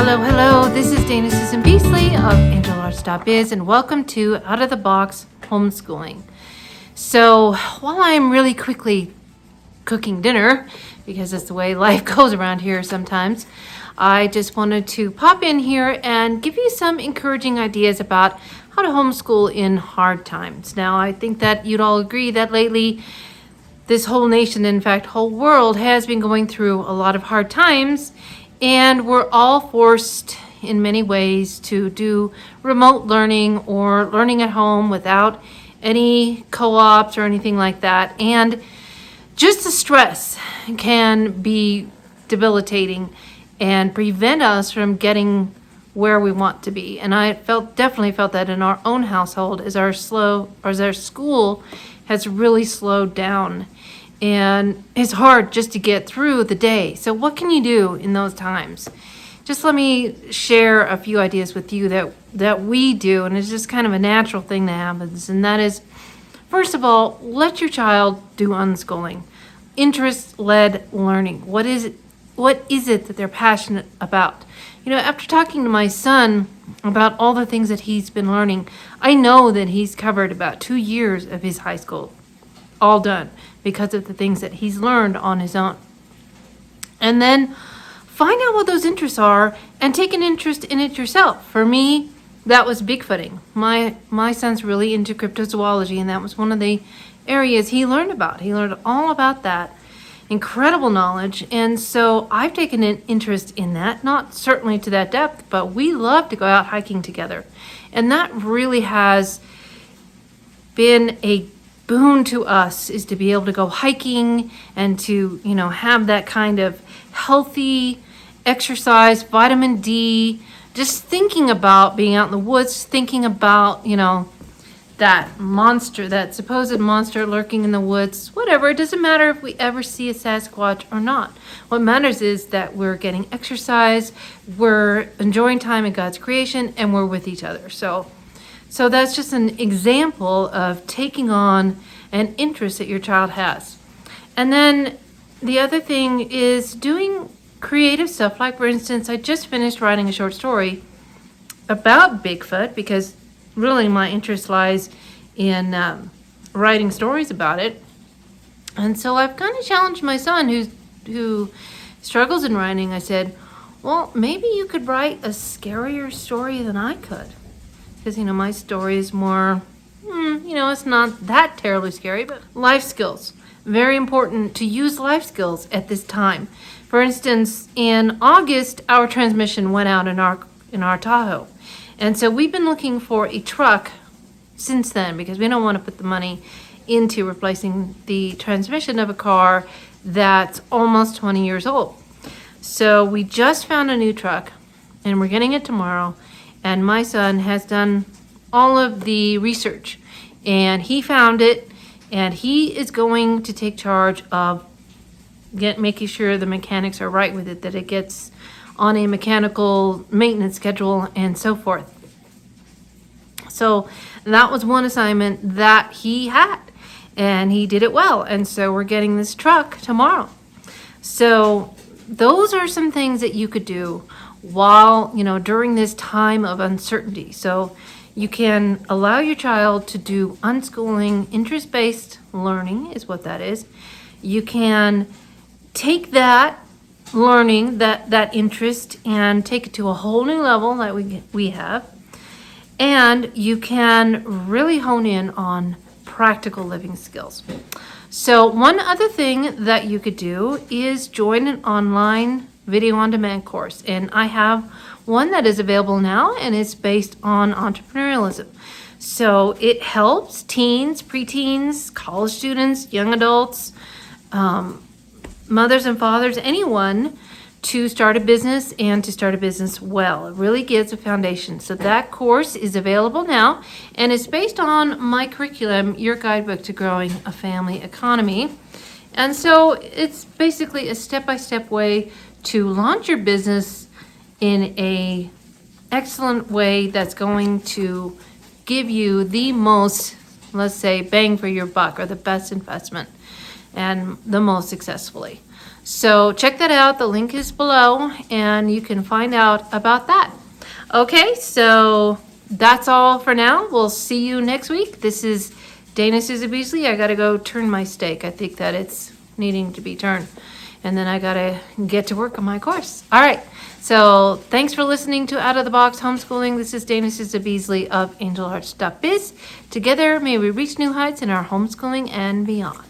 Hello. This is Dana Susan Beasley of angelarts.biz, and welcome to Out of the Box Homeschooling. So while I'm really quickly cooking dinner, because that's the way life goes around here sometimes, I just wanted to pop in here and give you some encouraging ideas about how to homeschool in hard times. Now, I think that you'd all agree that lately this whole nation, in fact, whole world has been going through a lot of hard times, and we're all forced in many ways to do remote learning or learning at home without any co-ops or anything like that. And just the stress can be debilitating and prevent us from getting where we want to be. And I definitely felt that in our own household as our school has really slowed down. And it's hard just to get through the day. So what can you do in those times? Just let me share a few ideas with you that we do, and it's just kind of a natural thing that happens. And that is, first of all, let your child do unschooling. Interest-led learning. What is it that they're passionate about? You know, after talking to my son about all the things that he's been learning, I know that he's covered about 2 years of his high school, all done, because of the things that he's learned on his own. And then find out what those interests are and take an interest in it yourself. For me, that was Bigfooting. My son's really into cryptozoology, and that was one of the areas he learned about. He learned all about that. Incredible knowledge. And so I've taken an interest in that, not certainly to that depth, but we love to go out hiking together. And that really has been a boon to us, is to be able to go hiking and to, have that kind of healthy exercise, vitamin D, just thinking about being out in the woods, thinking about, that supposed monster lurking in the woods, whatever. It doesn't matter if we ever see a Sasquatch or not. What matters is that we're getting exercise, we're enjoying time in God's creation, and we're with each other. So that's just an example of taking on an interest that your child has. And then the other thing is doing creative stuff. Like, for instance, I just finished writing a short story about Bigfoot, because really my interest lies in writing stories about it. And so I've kind of challenged my son who struggles in writing. I said, well, maybe you could write a scarier story than I could. Because, my story is more, it's not that terribly scary, but life skills. Very important to use life skills at this time. For instance, in August, our transmission went out in our Tahoe. And so we've been looking for a truck since then, because we don't want to put the money into replacing the transmission of a car that's almost 20 years old. So we just found a new truck, and we're getting it tomorrow. And my son has done all of the research, and he found it, and he is going to take charge of making sure the mechanics are right with it, that it gets on a mechanical maintenance schedule and so forth. So that was one assignment that he had, and he did it well. And so we're getting this truck tomorrow. So those are some things that you could do while, during this time of uncertainty. So you can allow your child to do unschooling. Interest-based learning is what that is. You can take that learning, that interest, and take it to a whole new level that we have. And you can really hone in on practical living skills. So one other thing that you could do is join an online video on demand course. And I have one that is available now, and it's based on entrepreneurialism. So it helps teens, preteens, college students, young adults, mothers and fathers, anyone, to start a business and to start a business well. It really gives a foundation. So that course is available now, and it's based on my curriculum, Your Guidebook to Growing a Family Economy. And so it's basically a step-by-step way to launch your business in a excellent way that's going to give you the most, let's say, bang for your buck, or the best investment, and the most successfully. So check that out. The link is below, and you can find out about that. Okay, so that's all for now. We'll see you next week. This is Dana Susan Beasley. I got to go turn my steak. I think that it's needing to be turned. And then I got to get to work on my course. All right. So thanks for listening to Out of the Box Homeschooling. This is Dana Susan Beasley of angelarts.biz. Together, may we reach new heights in our homeschooling and beyond.